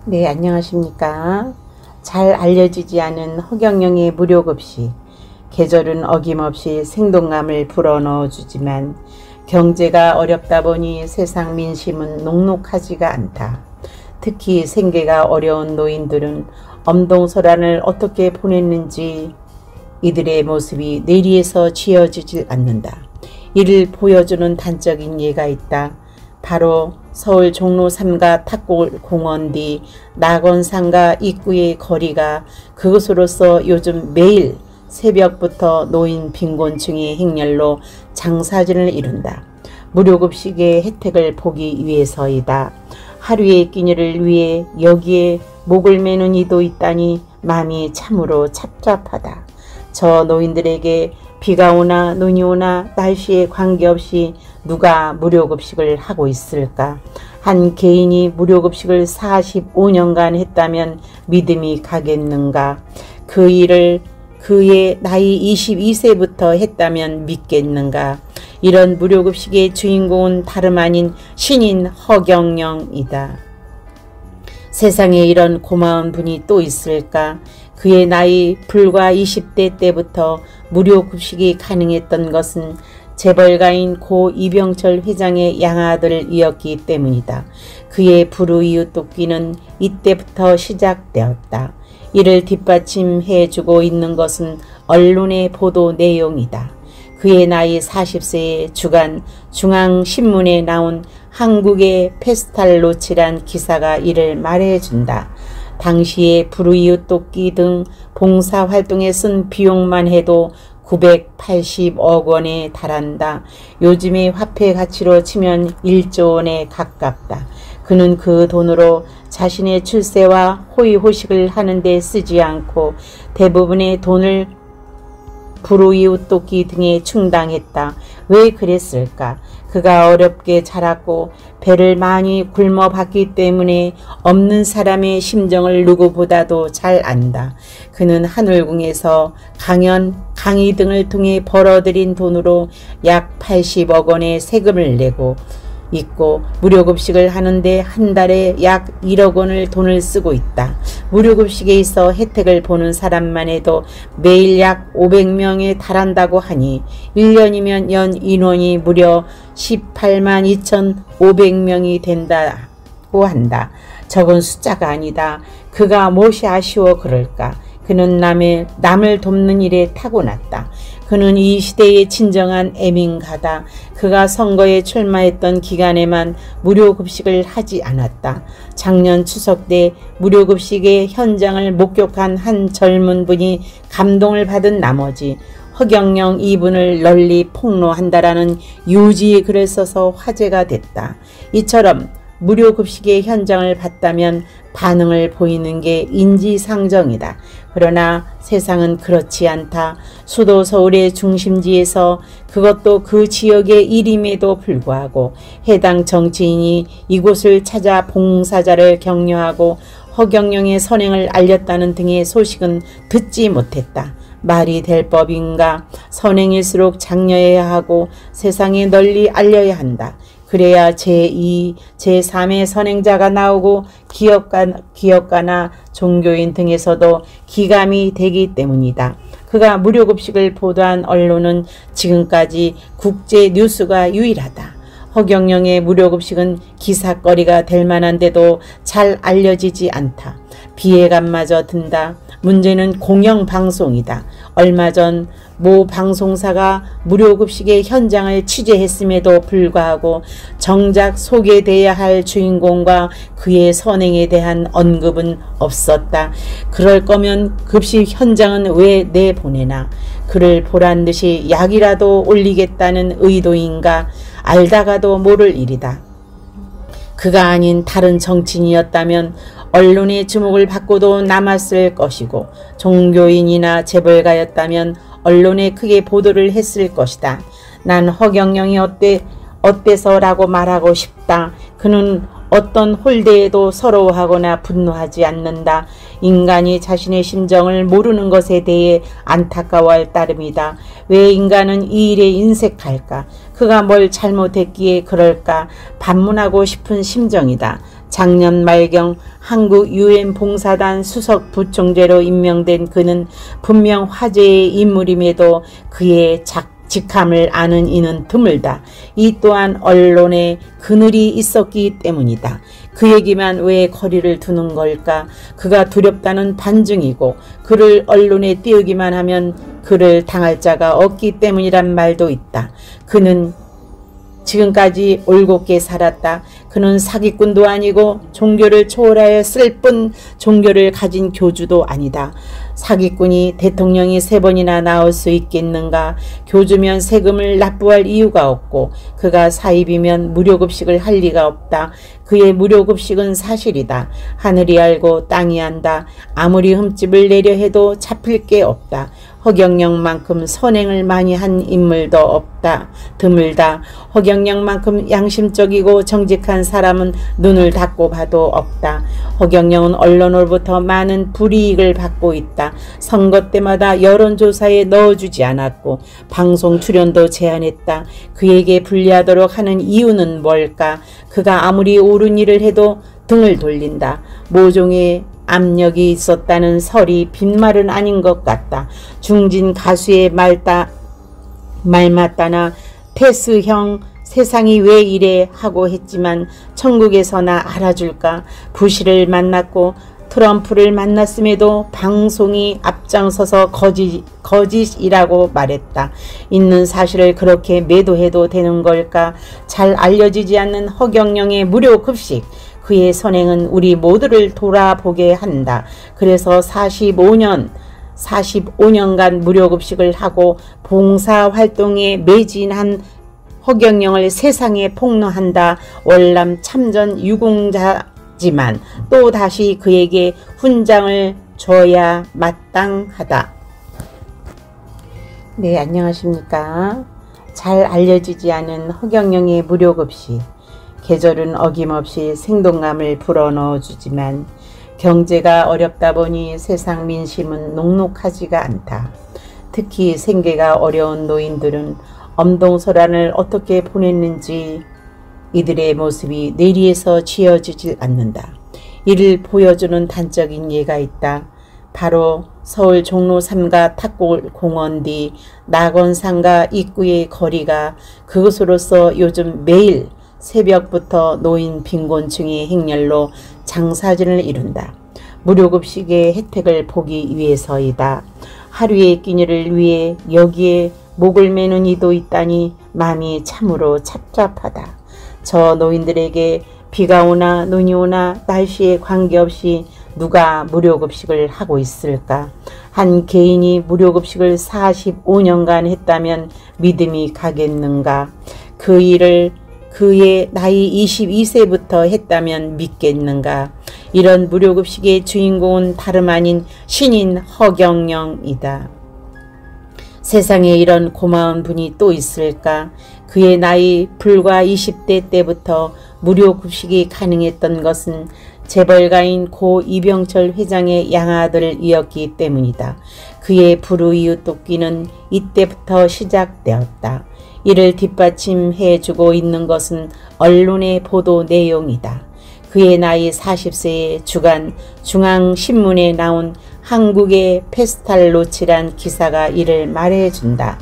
네, 안녕하십니까. 잘 알려지지 않은 허경영의 무료급식. 계절은 어김없이 생동감을 불어넣어 주지만 경제가 어렵다 보니 세상 민심은 녹록하지가 않다. 특히 생계가 어려운 노인들은 엄동설한을 어떻게 보냈는지 이들의 모습이 뇌리에서 지어지지 않는다. 이를 보여주는 단적인 예가 있다. 바로 서울 종로 3가 탁골공원 뒤 낙원상가 입구의 거리가 그것으로서 요즘 매일 새벽부터 노인 빈곤층의 행렬로 장사진을 이룬다. 무료급식의 혜택을 보기 위해서이다. 하루의 끼니를 위해 여기에 목을 매는 이도 있다니 마음이 참으로 찹찹하다. 저 노인들에게 비가 오나 눈이 오나 날씨에 관계없이 누가 무료급식을 하고 있을까? 한 개인이 무료급식을 45년간 했다면 믿음이 가겠는가? 그 일을 그의 나이 22세부터 했다면 믿겠는가? 이런 무료급식의 주인공은 다름 아닌 신인 허경영이다. 세상에 이런 고마운 분이 또 있을까? 그의 나이 불과 20대 때부터 무료급식이 가능했던 것은 재벌가인 고 이병철 회장의 양아들이었기 때문이다. 그의 불우이웃돕기는 이때부터 시작되었다. 이를 뒷받침해주고 있는 것은 언론의 보도 내용이다. 그의 나이 40세에 주간 중앙신문에 나온 한국의 페스탈로치란 기사가 이를 말해준다. 당시에 불우이웃돕기 등 봉사활동에 쓴 비용만 해도 980억 원에 달한다. 요즘의 화폐 가치로 치면 1조 원에 가깝다. 그는 그 돈으로 자신의 출세와 호의호식을 하는데 쓰지 않고 대부분의 돈을 불우이웃돕기 등에 충당했다. 왜 그랬을까? 그가 어렵게 자랐고 배를 많이 굶어봤기 때문에 없는 사람의 심정을 누구보다도 잘 안다. 그는 하늘궁에서 강연, 강의 등을 통해 벌어들인 돈으로 약 80억 원의 세금을 내고 있고 무료급식을 하는데 한 달에 약 1억 원을 돈을 쓰고 있다. 무료급식에 있어 혜택을 보는 사람만 해도 매일 약 500명에 달한다고 하니 1년이면 연 인원이 무려 18만 2,500명이 된다고 한다. 적은 숫자가 아니다. 그가 무엇이 아쉬워 그럴까? 그는 남을 돕는 일에 타고났다. 그는 이 시대의 진정한 애민가다. 그가 선거에 출마했던 기간에만 무료급식을 하지 않았다. 작년 추석 때 무료급식의 현장을 목격한 한 젊은 분이 감동을 받은 나머지 허경영 이분을 널리 폭로한다라는 유지의 글을 써서 화제가 됐다. 이처럼 무료급식의 현장을 봤다면 반응을 보이는 게 인지상정이다. 그러나 세상은 그렇지 않다. 수도 서울의 중심지에서 그것도 그 지역의 일임에도 불구하고 해당 정치인이 이곳을 찾아 봉사자를 격려하고 허경영의 선행을 알렸다는 등의 소식은 듣지 못했다. 말이 될 법인가? 선행일수록 장려해야 하고 세상에 널리 알려야 한다. 그래야 제2, 제3의 선행자가 나오고 기업가나 종교인 등에서도 기감이 되기 때문이다. 그가 무료급식을 보도한 언론은 지금까지 국제 뉴스가 유일하다. 허경영의 무료급식은 기사거리가 될 만한데도 잘 알려지지 않다. 비애감마저 든다. 문제는 공영방송이다. 얼마 전 모 방송사가 무료급식의 현장을 취재했음에도 불구하고 정작 소개돼야 할 주인공과 그의 선행에 대한 언급은 없었다. 그럴 거면 급식 현장은 왜 내보내나? 그를 보란 듯이 약이라도 올리겠다는 의도인가? 알다가도 모를 일이다. 그가 아닌 다른 정치인이었다면 언론의 주목을 받고도 남았을 것이고 종교인이나 재벌가였다면 언론에 크게 보도를 했을 것이다. 난 허경영이 어때서라고 말하고 싶다. 그는 어떤 홀대에도 서러워하거나 분노하지 않는다. 인간이 자신의 심정을 모르는 것에 대해 안타까워할 따름이다. 왜 인간은 이 일에 인색할까? 그가 뭘 잘못했기에 그럴까? 반문하고 싶은 심정이다. 작년 말경 한국 UN 봉사단 수석 부총재로 임명된 그는 분명 화제의 인물임에도 그의 직함을 아는 이는 드물다. 이 또한 언론에 그늘이 있었기 때문이다. 그 얘기만 왜 거리를 두는 걸까? 그가 두렵다는 반증이고 그를 언론에 띄우기만 하면 그를 당할 자가 없기 때문이란 말도 있다. 그는 지금까지 올곧게 살았다. 그는 사기꾼도 아니고 종교를 초월하였을 뿐 종교를 가진 교주도 아니다. 사기꾼이 대통령이 3번이나 나올 수 있겠는가? 교주면 세금을 납부할 이유가 없고 그가 사입이면 무료급식을 할 리가 없다. 그의 무료급식은 사실이다. 하늘이 알고 땅이 안다. 아무리 흠집을 내려 해도 잡힐 게 없다. 허경영만큼 선행을 많이 한 인물도 없다. 드물다. 허경영만큼 양심적이고 정직한 사람은 눈을 닫고 봐도 없다. 허경영은 언론으로부터 많은 불이익을 받고 있다. 선거 때마다 여론조사에 넣어주지 않았고 방송 출연도 제한했다. 그에게 불리하도록 하는 이유는 뭘까? 그가 아무리 옳은 일을 해도 등을 돌린다. 모종의 압력이 있었다는 설이 빈말은 아닌 것 같다. 중진 가수의 말 맞다나 테스형 세상이 왜 이래 하고 했지만 천국에서나 알아줄까? 부시를 만났고 트럼프를 만났음에도 방송이 앞장서서 거짓이라고 말했다. 있는 사실을 그렇게 매도해도 되는 걸까? 잘 알려지지 않는 허경영의 무료급식. 그의 선행은 우리 모두를 돌아보게 한다. 그래서 45년간 무료급식을 하고 봉사활동에 매진한 허경영을 세상에 폭로한다. 월남 참전 유공자지만 또다시 그에게 훈장을 줘야 마땅하다. 네, 안녕하십니까. 잘 알려지지 않은 허경영의 무료급식. 계절은 어김없이 생동감을 불어넣어 주지만 경제가 어렵다 보니 세상 민심은 녹록하지가 않다. 특히 생계가 어려운 노인들은 엄동설안을 어떻게 보냈는지 이들의 모습이 뇌리에서 지어지지 않는다. 이를 보여주는 단적인 예가 있다. 바로 서울 종로 3가 탁골공원 뒤 낙원상가 입구의 거리가 그것으로서 요즘 매일 새벽부터 노인 빈곤층의 행렬로 장사진을 이룬다. 무료급식의 혜택을 보기 위해서이다. 하루의 끼니를 위해 여기에 목을 매는 이도 있다니 마음이 참으로 찹찹하다. 저 노인들에게 비가 오나 눈이 오나 날씨에 관계없이 누가 무료급식을 하고 있을까? 한 개인이 무료급식을 45년간 했다면 믿음이 가겠는가? 그 일을 그의 나이 22세부터 했다면 믿겠는가? 이런 무료급식의 주인공은 다름 아닌 신인 허경영이다. 세상에 이런 고마운 분이 또 있을까? 그의 나이 불과 20대 때부터 무료급식이 가능했던 것은 재벌가인 고 이병철 회장의 양아들이었기 때문이다. 그의 불우이웃 돕기는 이때부터 시작되었다. 이를 뒷받침해주고 있는 것은 언론의 보도 내용이다. 그의 나이 40세에 주간 중앙신문에 나온 한국의 페스탈로치란 기사가 이를 말해준다.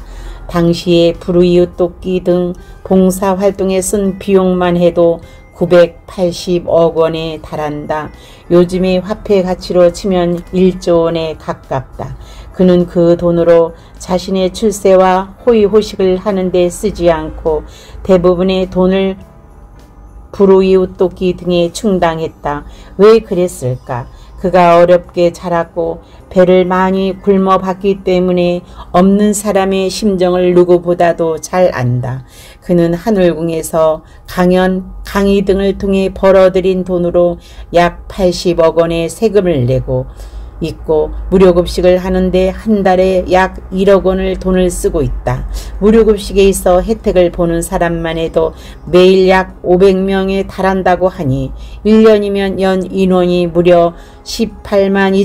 당시에 불우이웃 돕기 등 봉사활동에 쓴 비용만 해도 980억 원에 달한다. 요즘의 화폐 가치로 치면 1조 원에 가깝다. 그는 그 돈으로 자신의 출세와 호의호식을 하는 데 쓰지 않고 대부분의 돈을 불우이웃 돕기 등에 충당했다. 왜 그랬을까? 그가 어렵게 자랐고 배를 많이 굶어봤기 때문에 없는 사람의 심정을 누구보다도 잘 안다. 그는 하늘궁에서 강연, 강의 등을 통해 벌어들인 돈으로 약 80억 원의 세금을 내고 있고 무료급식을 하는데 한 달에 약 1억 원을 돈을 쓰고 있다. 무료급식에 있어 혜택을 보는 사람만 해도 매일 약 500명에 달한다고 하니 1년이면 연 인원이 무려 18만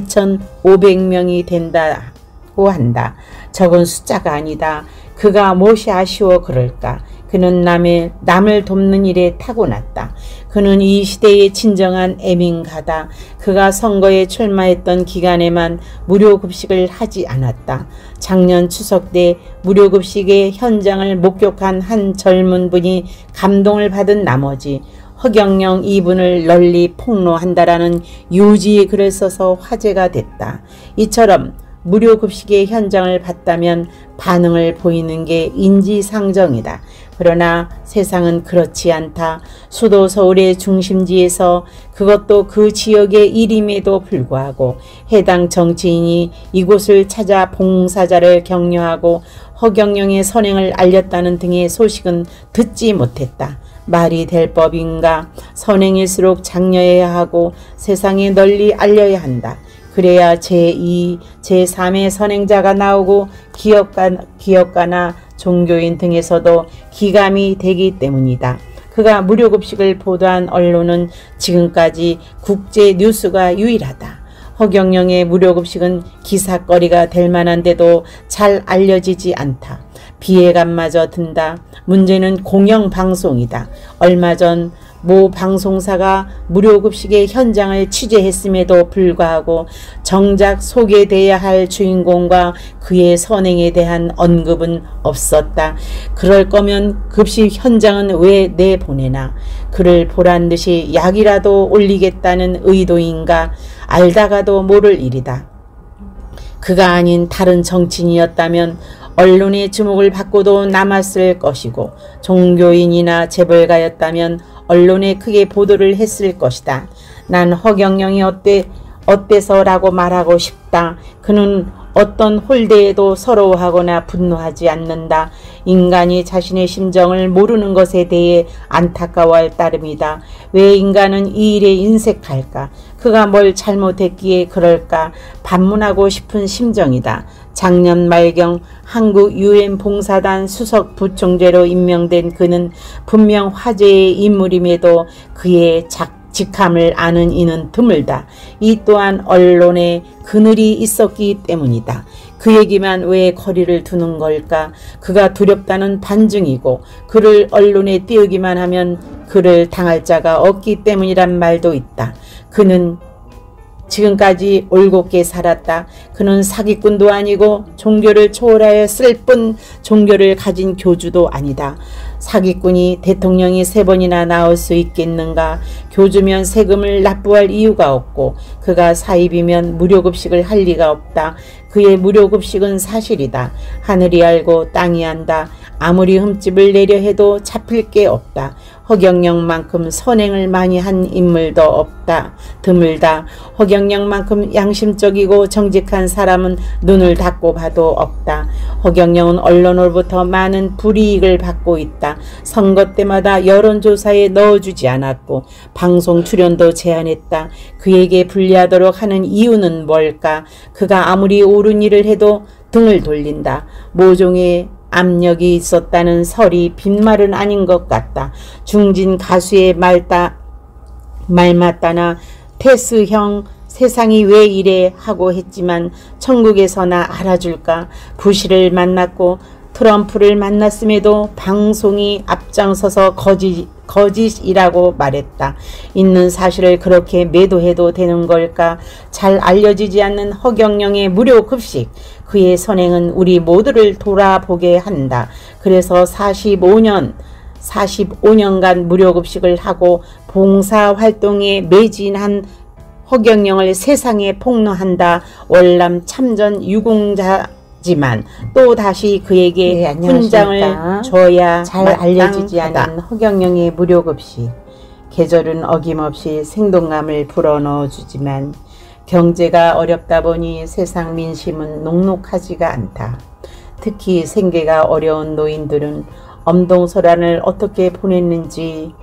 2,500명이 된다고 한다. 적은 숫자가 아니다. 그가 무엇이 아쉬워 그럴까? 그는 남을 돕는 일에 타고났다. 그는 이 시대의 진정한 애민가다. 그가 선거에 출마했던 기간에만 무료급식을 하지 않았다. 작년 추석 때 무료급식의 현장을 목격한 한 젊은 분이 감동을 받은 나머지 허경영 이분을 널리 폭로한다라는 유지의 글을 써서 화제가 됐다. 이처럼 무료급식의 현장을 봤다면 반응을 보이는 게 인지상정이다. 그러나 세상은 그렇지 않다. 수도 서울의 중심지에서, 그것도 그 지역의 일임에도 불구하고 해당 정치인이 이곳을 찾아 봉사자를 격려하고 허경영의 선행을 알렸다는 등의 소식은 듣지 못했다. 말이 될 법인가? 선행일수록 장려해야 하고 세상에 널리 알려야 한다. 그래야 제2, 제3의 선행자가 나오고 기업가나 종교인 등에서도 기감이 되기 때문이다. 그가 무료급식을 보도한 언론은 지금까지 국제 뉴스가 유일하다. 허경영의 무료급식은 기사거리가 될 만한데도 잘 알려지지 않다. 비애감마저 든다. 문제는 공영방송이다. 얼마 전 모 방송사가 무료급식의 현장을 취재했음에도 불구하고 정작 소개돼야 할 주인공과 그의 선행에 대한 언급은 없었다. 그럴 거면 급식 현장은 왜 내보내나? 그를 보란 듯이 약이라도 올리겠다는 의도인가? 알다가도 모를 일이다. 그가 아닌 다른 정치인이었다면 언론의 주목을 받고도 남았을 것이고, 종교인이나 재벌가였다면 언론에 크게 보도를 했을 것이다. 난 허경영이 어때서라고 말하고 싶다. 그는 어떤 홀대에도 서러워하거나 분노하지 않는다. 인간이 자신의 심정을 모르는 것에 대해 안타까워할 따름이다. 왜 인간은 이 일에 인색할까? 그가 뭘 잘못했기에 그럴까? 반문하고 싶은 심정이다. 작년 말경 한국 UN 봉사단 수석 부총재로 임명된 그는 분명 화제의 인물임에도 그의 직함을 아는 이는 드물다. 이 또한 언론에 그늘이 있었기 때문이다. 그 얘기만 왜 거리를 두는 걸까? 그가 두렵다는 반증이고, 그를 언론에 띄우기만 하면 그를 당할 자가 없기 때문이란 말도 있다. 그는 지금까지 올곧게 살았다. 그는 사기꾼도 아니고 종교를 초월하여 쓸 뿐 종교를 가진 교주도 아니다. 사기꾼이 대통령이 3번이나 나올 수 있겠는가? 교주면 세금을 납부할 이유가 없고, 그가 사입이면 무료급식을 할 리가 없다. 그의 무료급식은 사실이다. 하늘이 알고 땅이 안다. 아무리 흠집을 내려 해도 잡힐 게 없다. 허경영만큼 선행을 많이 한 인물도 없다. 드물다. 허경영만큼 양심적이고 정직한 사람은 눈을 닫고 봐도 없다. 허경영은 언론으로부터 많은 불이익을 받고 있다. 선거 때마다 여론조사에 넣어주지 않았고 방송 출연도 제한했다. 그에게 불리하도록 하는 이유는 뭘까? 그가 아무리 옳은 일을 해도 등을 돌린다. 모종의 압력이 있었다는 설이 빈말은 아닌 것 같다. 중진 가수의 말 맞다나 테스형 세상이 왜 이래 하고 했지만 천국에서나 알아줄까? 부시를 만났고 트럼프를 만났음에도 방송이 앞장서서 거짓이라고 말했다. 있는 사실을 그렇게 매도해도 되는 걸까? 잘 알려지지 않는 허경영의 무료급식, 그의 선행은 우리 모두를 돌아보게 한다. 그래서 45년간 무료급식을 하고 봉사활동에 매진한 허경영을 세상에 폭로한다. 월남 참전 유공자지만 또 다시 그에게 훈장을 줘야 잘 알려지지 않은 허경영의 무료급식. 계절은 어김없이 생동감을 불어넣어 주지만 경제가 어렵다 보니 세상 민심은 녹록하지가 않다. 특히 생계가 어려운 노인들은 엄동설안을 어떻게 보냈는지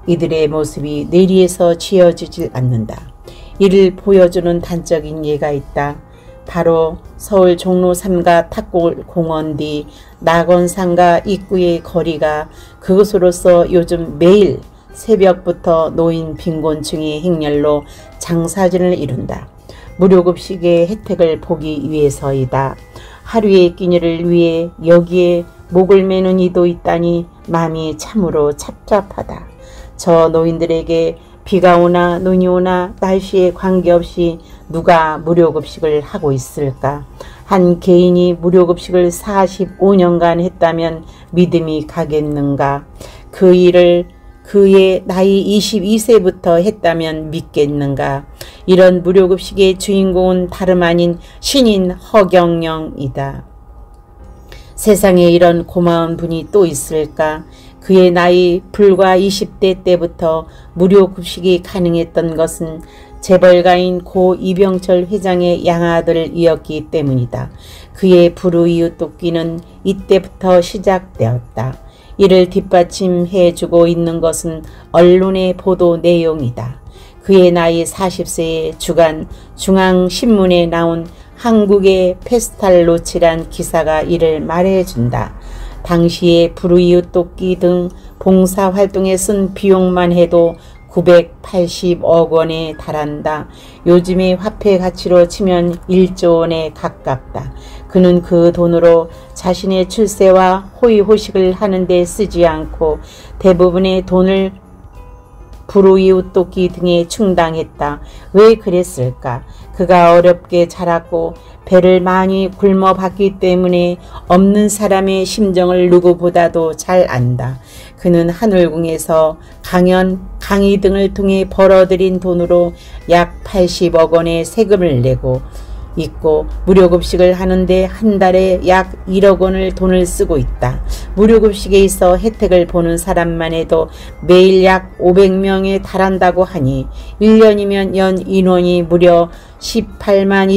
이들의 모습이 뇌리에서 지워지질 않는다. 이를 보여주는 단적인 예가 있다. 바로 서울 종로 3가 탁골공원 뒤 낙원상가 입구의 거리가 그것으로서 요즘 매일 새벽부터 노인 빈곤층의 행렬로 장사진을 이룬다. 무료급식의 혜택을 보기 위해서이다. 하루의 끼니를 위해 여기에 목을 매는 이도 있다니 마음이 참으로 찹찹하다. 저 노인들에게 비가 오나 눈이 오나 날씨에 관계없이 누가 무료급식을 하고 있을까? 한 개인이 무료급식을 45년간 했다면 믿음이 가겠는가? 그 일을 그의 나이 22세부터 했다면 믿겠는가? 이런 무료급식의 주인공은 다름 아닌 신인 허경영이다. 세상에 이런 고마운 분이 또 있을까? 그의 나이 불과 20대 때부터 무료급식이 가능했던 것은 재벌가인 고 이병철 회장의 양아들이었기 때문이다. 그의 불우이웃돕기는 이때부터 시작되었다. 이를 뒷받침해주고 있는 것은 언론의 보도 내용이다. 그의 나이 40세의 주간 중앙신문에 나온 한국의 페스탈로치란 기사가 이를 말해준다. 당시에 불우이웃돕기 등 봉사활동에 쓴 비용만 해도 980억 원에 달한다. 요즘의 화폐 가치로 치면 1조 원에 가깝다. 그는 그 돈으로 자신의 출세와 호의호식을 하는데 쓰지 않고 대부분의 돈을 불우이웃돕기 등에 충당했다. 왜 그랬을까? 그가 어렵게 자랐고 배를 많이 굶어봤기 때문에 없는 사람의 심정을 누구보다도 잘 안다. 그는 하늘궁에서 강연, 강의 등을 통해 벌어들인 돈으로 약 80억 원의 세금을 내고 있고 무료급식을 하는데 한 달에 약 1억 원을 돈을 쓰고 있다. 무료급식에 있어 혜택을 보는 사람만 해도 매일 약 500명에 달한다고 하니 1년이면 연 인원이 무려 18만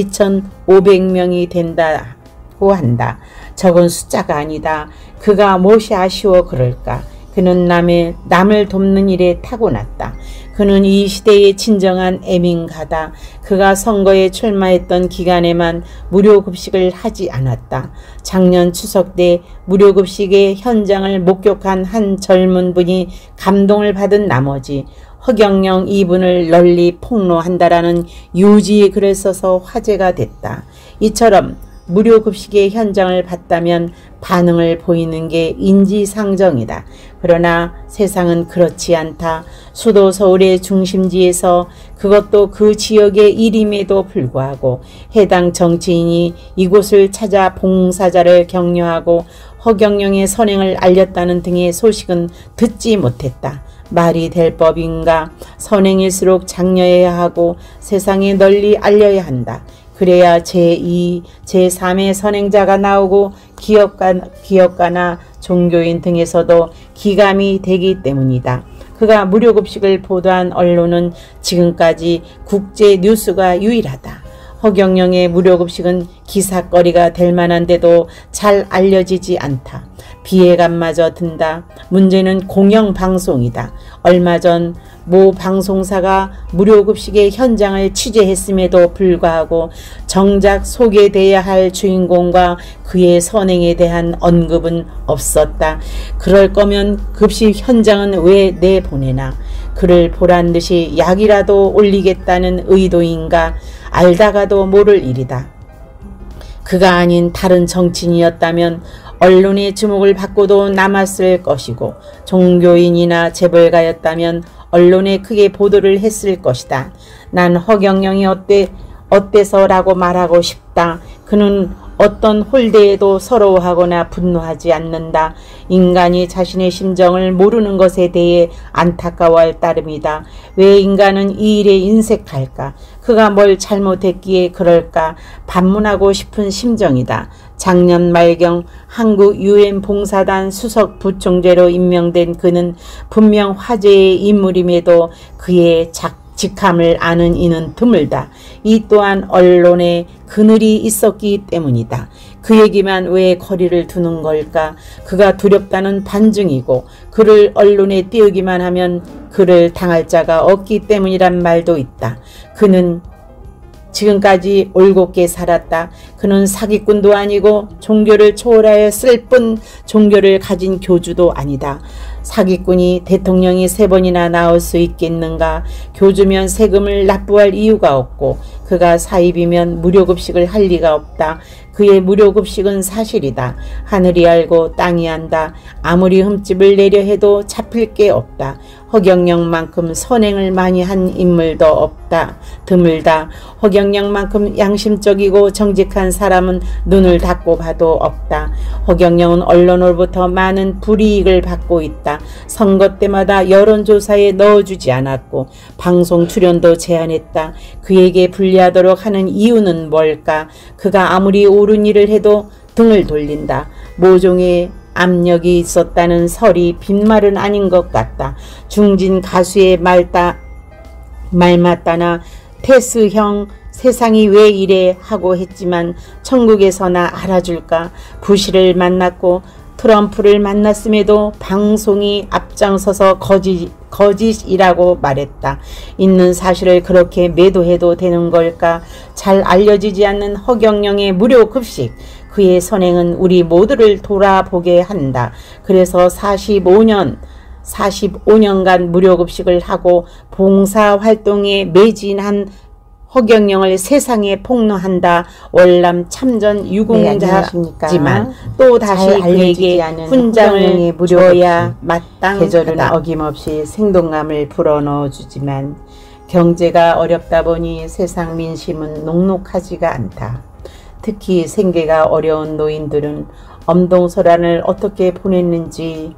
2,500명이 된다고 한다. 적은 숫자가 아니다. 그가 무엇이 아쉬워 그럴까? 그는 남을 돕는 일에 타고났다. 그는 이 시대의 진정한 애민가다. 그가 선거에 출마했던 기간에만 무료급식을 하지 않았다. 작년 추석 때 무료급식의 현장을 목격한 한 젊은 분이 감동을 받은 나머지 허경영 이분을 널리 폭로한다라는 유지의 글을 써서 화제가 됐다. 이처럼 무료급식의 현장을 봤다면 반응을 보이는 게 인지상정이다. 그러나 세상은 그렇지 않다. 수도 서울의 중심지에서 그것도 그 지역의 일임에도 불구하고 해당 정치인이 이곳을 찾아 봉사자를 격려하고 허경영의 선행을 알렸다는 등의 소식은 듣지 못했다. 말이 될 법인가? 선행일수록 장려해야 하고 세상에 널리 알려야 한다. 그래야 제2, 제3의 선행자가 나오고 기업가나 종교인 등에서도 기감이 되기 때문이다. 그가 무료급식을 보도한 언론은 지금까지 국제 뉴스가 유일하다. 허경영의 무료급식은 기사거리가 될 만한데도 잘 알려지지 않다. 비애감마저 든다. 문제는 공영방송이다. 얼마 전 모 방송사가 무료급식의 현장을 취재했음에도 불구하고 정작 소개돼야 할 주인공과 그의 선행에 대한 언급은 없었다. 그럴 거면 급식 현장은 왜 내보내나? 그를 보란 듯이 약이라도 올리겠다는 의도인가? 알다가도 모를 일이다. 그가 아닌 다른 정치인이었다면 언론의 주목을 받고도 남았을 것이고 종교인이나 재벌가였다면 언론에 크게 보도를 했을 것이다. 난 허경영이 어때서라고 말하고 싶다. 그는 어떤 홀대에도 서러워하거나 분노하지 않는다. 인간이 자신의 심정을 모르는 것에 대해 안타까워할 따름이다. 왜 인간은 이 일에 인색할까? 그가 뭘 잘못했기에 그럴까? 반문하고 싶은 심정이다. 작년 말경 한국 UN 봉사단 수석 부총재로 임명된 그는 분명 화제의 인물임에도 그의 직함을 아는 이는 드물다. 이 또한 언론에 그늘이 있었기 때문이다. 그 얘기만 왜 거리를 두는 걸까? 그가 두렵다는 반증이고 그를 언론에 띄우기만 하면 그를 당할 자가 없기 때문이란 말도 있다. 그는 지금까지 올곧게 살았다. 그는 사기꾼도 아니고 종교를 초월하였을 뿐 종교를 가진 교주도 아니다. 사기꾼이 대통령이 3번이나 나올 수 있겠는가? 교주면 세금을 납부할 이유가 없고 그가 사입이면 무료급식을 할 리가 없다. 그의 무료급식은 사실이다. 하늘이 알고 땅이 안다. 아무리 흠집을 내려 해도 잡힐 게 없다. 허경영만큼 선행을 많이 한 인물도 없다. 드물다. 허경영만큼 양심적이고 정직한 사람은 눈을 닫고 봐도 없다. 허경영은 언론으로부터 많은 불이익을 받고 있다. 선거 때마다 여론조사에 넣어주지 않았고 방송 출연도 제한했다. 그에게 불리하도록 하는 이유는 뭘까? 그가 아무리 옳은 일을 해도 등을 돌린다. 모종의 압력이 있었다는 설이 빈말은 아닌 것 같다. 중진 가수의 말 맞다나 테스형 세상이 왜 이래 하고 했지만 천국에서나 알아줄까? 부시를 만났고 트럼프를 만났음에도 방송이 앞장서서 거짓이라고 말했다. 있는 사실을 그렇게 매도해도 되는 걸까? 잘 알려지지 않는 허경영의 무료 급식. 그의 선행은 우리 모두를 돌아보게 한다. 그래서 45년간 무료급식을 하고 봉사활동에 매진한 허경영을 세상에 폭로한다. 월남 참전 유공자지만 또다시 그에게 훈장을 줘야 마땅하다. 계절은 어김없이 생동감을 불어넣어 주지만 경제가 어렵다 보니 세상 민심은 녹록하지가 않다. 특히 생계가 어려운 노인들은 엄동설안을 어떻게 보냈는지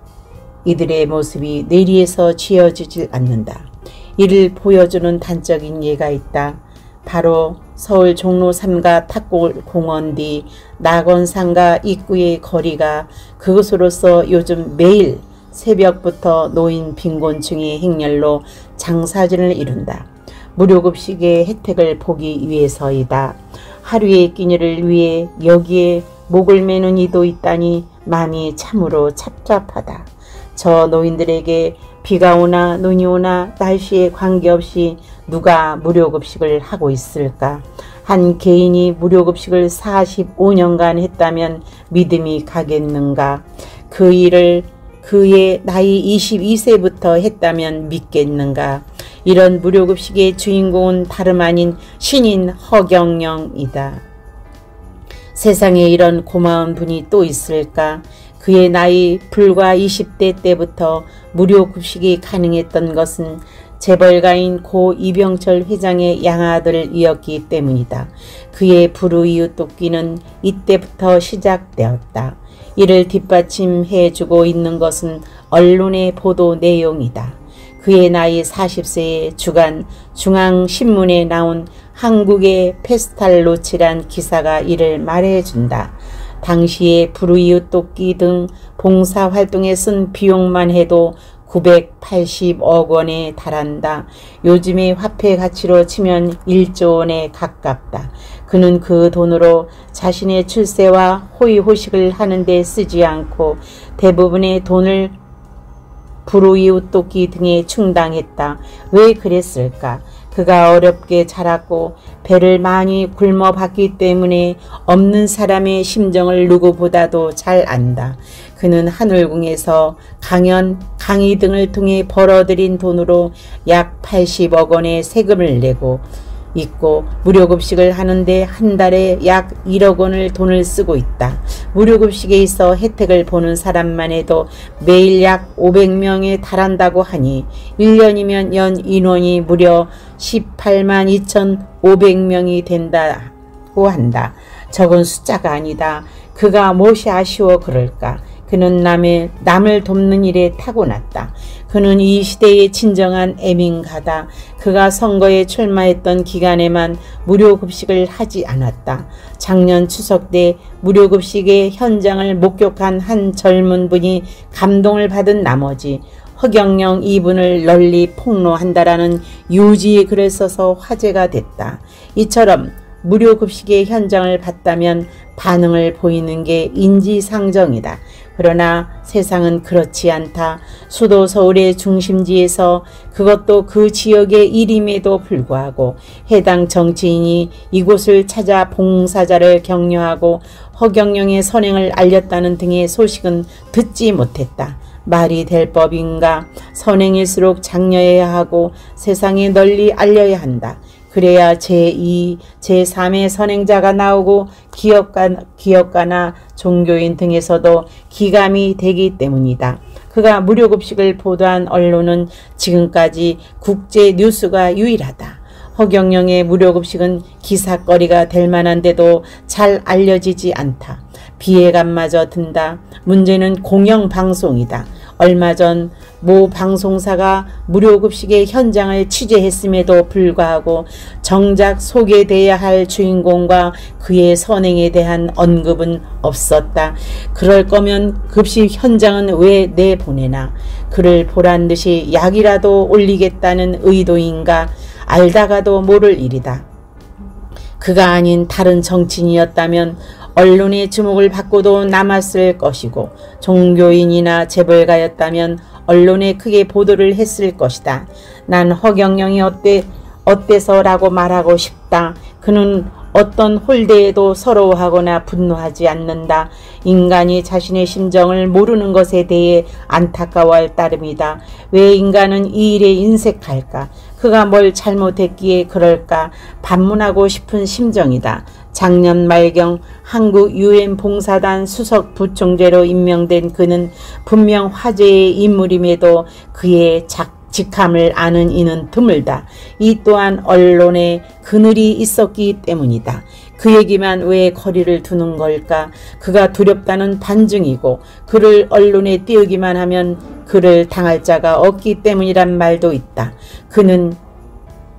이들의 모습이 뇌리에서 지어지질 않는다. 이를 보여주는 단적인 예가 있다. 바로 서울 종로 3가 탁골공원 뒤 낙원상가 입구의 거리가 그것으로서 요즘 매일 새벽부터 노인 빈곤층의 행렬로 장사진을 이룬다. 무료급식의 혜택을 보기 위해서이다. 하루의 끼니를 위해 여기에 목을 매는 이도 있다니 마음이 참으로 찹찹하다. 저 노인들에게 비가 오나 눈이 오나 날씨에 관계없이 누가 무료급식을 하고 있을까? 한 개인이 무료급식을 45년간 했다면 믿음이 가겠는가? 그 일을 그의 나이 22세부터 했다면 믿겠는가? 이런 무료급식의 주인공은 다름 아닌 신인 허경영이다. 세상에 이런 고마운 분이 또 있을까? 그의 나이 불과 20대 때부터 무료급식이 가능했던 것은 재벌가인 고 이병철 회장의 양아들이었기 때문이다. 그의 불우이웃돕기는 이때부터 시작되었다. 이를 뒷받침해주고 있는 것은 언론의 보도 내용이다. 그의 나이 40세에 주간 중앙신문에 나온 한국의 페스탈로치란 기사가 이를 말해준다. 당시에 불우이웃돕기 등 봉사활동에 쓴 비용만 해도 980억 원에 달한다. 요즘의 화폐 가치로 치면 1조 원에 가깝다. 그는 그 돈으로 자신의 출세와 호의호식을 하는 데 쓰지 않고 대부분의 돈을 불우이웃돕기 등에 충당했다. 왜 그랬을까? 그가 어렵게 자랐고 배를 많이 굶어봤기 때문에 없는 사람의 심정을 누구보다도 잘 안다. 그는 하늘궁에서 강연, 강의 등을 통해 벌어들인 돈으로 약 80억 원의 세금을 내고 있고 무료급식을 하는데 한 달에 약 1억 원을 돈을 쓰고 있다. 무료급식에 있어 혜택을 보는 사람만 해도 매일 약 500명에 달한다고 하니 1년이면 연 인원이 무려 18만 2,500명이 된다고 한다. 적은 숫자가 아니다. 그가 무엇이 아쉬워 그럴까? 그는 남을 돕는 일에 타고났다. 그는 이 시대의 진정한 애민가다. 그가 선거에 출마했던 기간에만 무료급식을 하지 않았다. 작년 추석 때 무료급식의 현장을 목격한 한 젊은 분이 감동을 받은 나머지 허경영 이분을 널리 폭로한다라는 유지의 글을 써서 화제가 됐다. 이처럼 무료급식의 현장을 봤다면 반응을 보이는 게 인지상정이다. 그러나 세상은 그렇지 않다. 수도 서울의 중심지에서 그것도 그 지역의 일임에도 불구하고 해당 정치인이 이곳을 찾아 봉사자를 격려하고 허경영의 선행을 알렸다는 등의 소식은 듣지 못했다. 말이 될 법인가? 선행일수록 장려해야 하고 세상에 널리 알려야 한다. 그래야 제2, 제3의 선행자가 나오고 기업가나 종교인 등에서도 기감이 되기 때문이다. 그가 무료급식을 보도한 언론은 지금까지 국제 뉴스가 유일하다. 허경영의 무료급식은 기사거리가 될 만한데도 잘 알려지지 않다. 비애감마저 든다. 문제는 공영방송이다. 얼마 전 모 방송사가 무료급식의 현장을 취재했음에도 불구하고 정작 소개돼야 할 주인공과 그의 선행에 대한 언급은 없었다. 그럴 거면 급식 현장은 왜 내보내나? 그를 보란 듯이 약이라도 올리겠다는 의도인가? 알다가도 모를 일이다. 그가 아닌 다른 정치인이었다면 언론의 주목을 받고도 남았을 것이고, 종교인이나 재벌가였다면 언론에 크게 보도를 했을 것이다. 난 허경영이 어때서라고 말하고 싶다. 그는 어떤 홀대에도 서러워하거나 분노하지 않는다. 인간이 자신의 심정을 모르는 것에 대해 안타까워할 따름이다. 왜 인간은 이 일에 인색할까? 그가 뭘 잘못했기에 그럴까? 반문하고 싶은 심정이다. 작년 말경 한국 UN 봉사단 수석 부총재로 임명된 그는 분명 화제의 인물임에도 그의 직함을 아는 이는 드물다. 이 또한 언론에 그늘이 있었기 때문이다. 그 얘기만 왜 거리를 두는 걸까? 그가 두렵다는 반증이고, 그를 언론에 띄우기만 하면 그를 당할 자가 없기 때문이란 말도 있다. 그는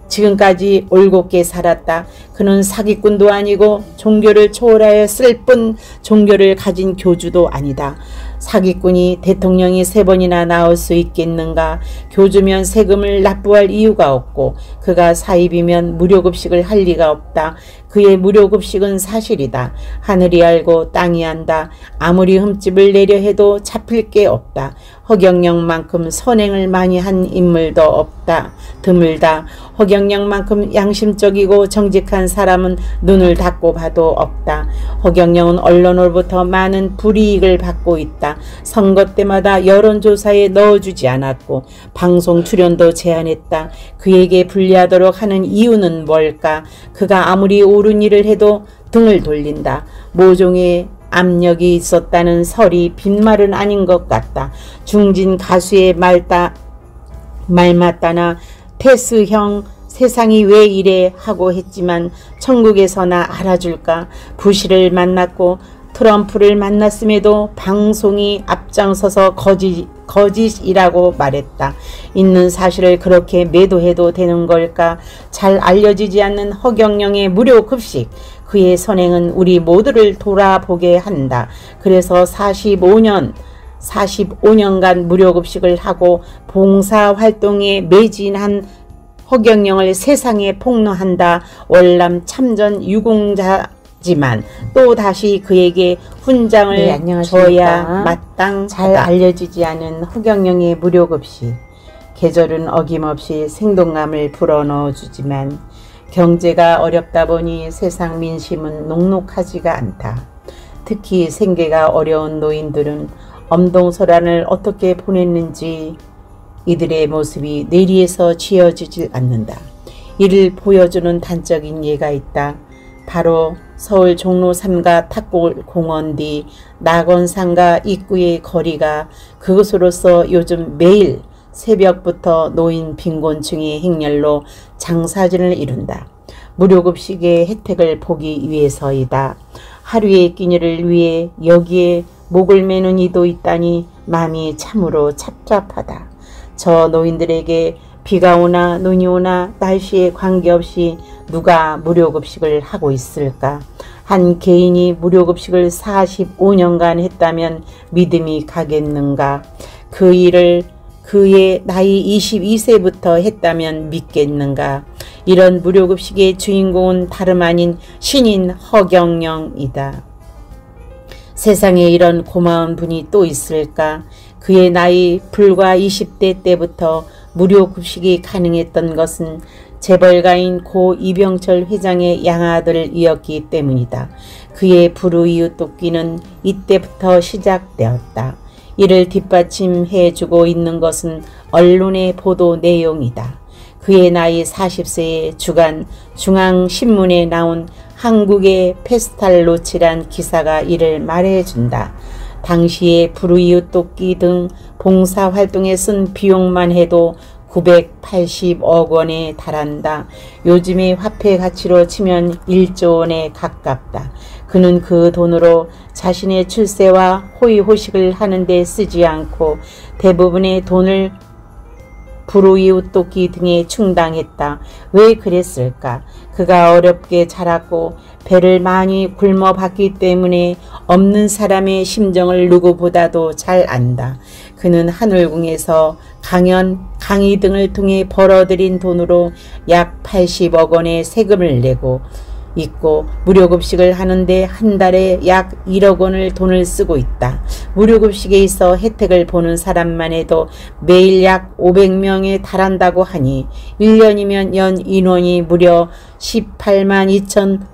지금까지 올곧게 살았다. 그는 사기꾼도 아니고 종교를 초월하였을 뿐 종교를 가진 교주도 아니다. 사기꾼이 대통령이 3번이나 나올 수 있겠는가? 교주면 세금을 납부할 이유가 없고, 그가 사입이면 무료급식을 할 리가 없다. 그의 무료급식은 사실이다. 하늘이 알고 땅이 안다. 아무리 흠집을 내려 해도 잡힐 게 없다. 허경영만큼 선행을 많이 한 인물도 없다. 드물다. 허경영만큼 양심적이고 정직한 사람은 눈을 닫고 봐도 없다. 허경영은 언론으로부터 많은 불이익을 받고 있다. 선거 때마다 여론조사에 넣어주지 않았고 방송 출연도 제한했다. 그에게 불리하도록 하는 이유는 뭘까? 그가 아무리 옳은 일을 해도 등을 돌린다. 모종의 압력이 있었다는 설이 빈말은 아닌 것 같다. 중진 가수의 말 맞다나 테스형 세상이 왜 이래 하고 했지만 천국에서나 알아줄까? 부시를 만났고 트럼프를 만났음에도 방송이 앞장서서 거짓이라고 말했다. 있는 사실을 그렇게 매도해도 되는 걸까? 잘 알려지지 않는 허경영의 무료급식. 그의 선행은 우리 모두를 돌아보게 한다. 그래서 45년간 무료급식을 하고 봉사활동에 매진한 허경영을 세상에 폭로한다. 월남 참전 유공자지만 또 다시 그에게 훈장을 줘야 마땅하다. 잘 알려지지 않은 허경영의 무료급식. 계절은 어김없이 생동감을 불어넣어 주지만 경제가 어렵다 보니 세상 민심은 녹록하지가 않다. 특히 생계가 어려운 노인들은 엄동설환을 어떻게 보냈는지 이들의 모습이 뇌리에서 지어지질 않는다. 이를 보여주는 단적인 예가 있다. 바로 서울 종로 3가 탁골공원 뒤 낙원상가 입구의 거리가 그것으로서 요즘 매일 새벽부터 노인 빈곤층의 행렬로 장사진을 이룬다. 무료급식의 혜택을 보기 위해서이다. 하루의 끼니를 위해 여기에 목을 매는 이도 있다니 마음이 참으로 찹찹하다. 저 노인들에게 비가 오나 눈이 오나 날씨에 관계없이 누가 무료급식을 하고 있을까? 한 개인이 무료급식을 45년간 했다면 믿음이 가겠는가? 그 일을 그의 나이 22세부터 했다면 믿겠는가? 이런 무료급식의 주인공은 다름 아닌 신인 허경영이다. 세상에 이런 고마운 분이 또 있을까? 그의 나이 불과 20대 때부터 무료급식이 가능했던 것은 재벌가인 고 이병철 회장의 양아들이었기 때문이다. 그의 불우이웃돕기는 이때부터 시작되었다. 이를 뒷받침해주고 있는 것은 언론의 보도 내용이다. 그의 나이 40세에 주간 중앙신문에 나온 한국의 페스탈로치란 기사가 이를 말해준다. 당시에 불우이웃 돕기 등 봉사활동에 쓴 비용만 해도 980억 원에 달한다. 요즘의 화폐 가치로 치면 1조 원에 가깝다. 그는 그 돈으로 자신의 출세와 호의호식을 하는데 쓰지 않고 대부분의 돈을 불우이웃 돕기 등에 충당했다. 왜 그랬을까? 그가 어렵게 자랐고 배를 많이 굶어봤기 때문에 없는 사람의 심정을 누구보다도 잘 안다. 그는 하늘궁에서 강연, 강의 등을 통해 벌어들인 돈으로 약 80억 원의 세금을 내고 있고 무료급식을 하는데 한 달에 약 1억 원을 돈을 쓰고 있다. 무료급식에 있어 혜택을 보는 사람만 해도 매일 약 500명에 달한다고 하니 1년이면 연 인원이 무려 18만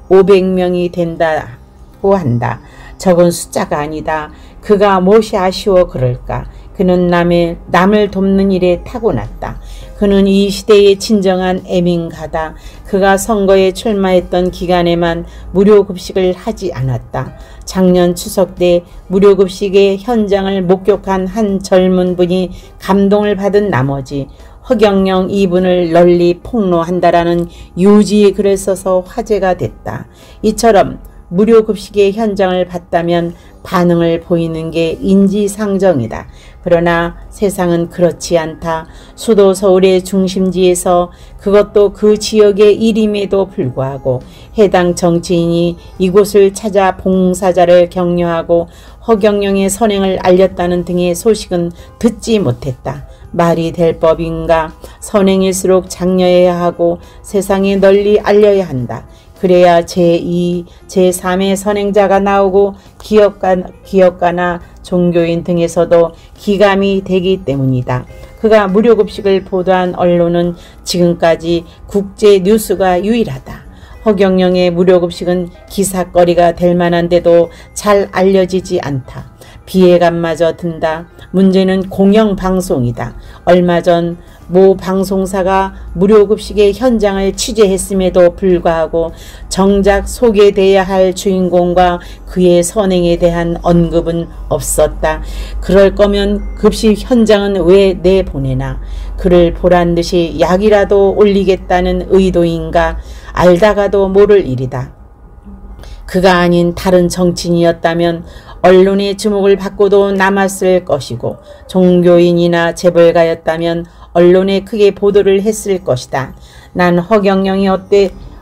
2,500명이 된다고 한다. 적은 숫자가 아니다. 그가 무엇이 아쉬워 그럴까? 그는 남을 돕는 일에 타고났다. 그는 이 시대의 진정한 애민가다. 그가 선거에 출마했던 기간에만 무료급식을 하지 않았다. 작년 추석 때 무료급식의 현장을 목격한 한 젊은 분이 감동을 받은 나머지 허경영 이분을 널리 폭로한다라는 유지의 글을 써서 화제가 됐다. 이처럼 무료급식의 현장을 봤다면 반응을 보이는 게 인지상정이다. 그러나 세상은 그렇지 않다. 수도 서울의 중심지에서 그것도 그 지역의 일임에도 불구하고 해당 정치인이 이곳을 찾아 봉사자를 격려하고 허경영의 선행을 알렸다는 등의 소식은 듣지 못했다. 말이 될 법인가? 선행일수록 장려해야 하고 세상에 널리 알려야 한다. 그래야 제2, 제3의 선행자가 나오고 기업가나 종교인 등에서도 기감이 되기 때문이다. 그가 무료급식을 보도한 언론은 지금까지 국제 뉴스가 유일하다. 허경영의 무료급식은 기사거리가 될 만한데도 잘 알려지지 않다. 비애감마저 든다. 문제는 공영방송이다. 얼마 전 모 방송사가 무료급식의 현장을 취재했음에도 불구하고 정작 소개돼야 할 주인공과 그의 선행에 대한 언급은 없었다. 그럴 거면 급식 현장은 왜 내보내나? 그를 보란 듯이 약이라도 올리겠다는 의도인가? 알다가도 모를 일이다. 그가 아닌 다른 정치인이었다면 언론의 주목을 받고도 남았을 것이고 종교인이나 재벌가였다면 언론에 크게 보도를 했을 것이다. 난 허경영이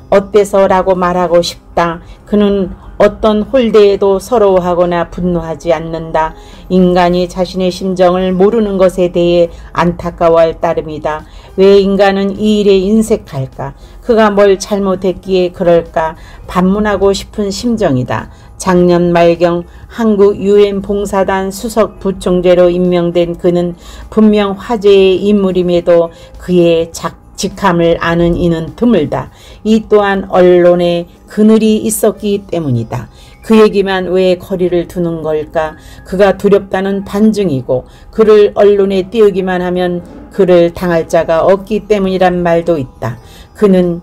어때서라고 말하고 싶다. 그는 어떤 홀대에도 서러워하거나 분노하지 않는다. 인간이 자신의 심정을 모르는 것에 대해 안타까워할 따름이다. 왜 인간은 이 일에 인색할까? 그가 뭘 잘못했기에 그럴까? 반문하고 싶은 심정이다. 작년 말경 한국 UN 봉사단 수석 부총재로 임명된 그는 분명 화제의 인물임에도 그의 직함을 아는 이는 드물다. 이 또한 언론에 그늘이 있었기 때문이다. 그 얘기만 왜 거리를 두는 걸까? 그가 두렵다는 반증이고 그를 언론에 띄우기만 하면 그를 당할 자가 없기 때문이란 말도 있다. 그는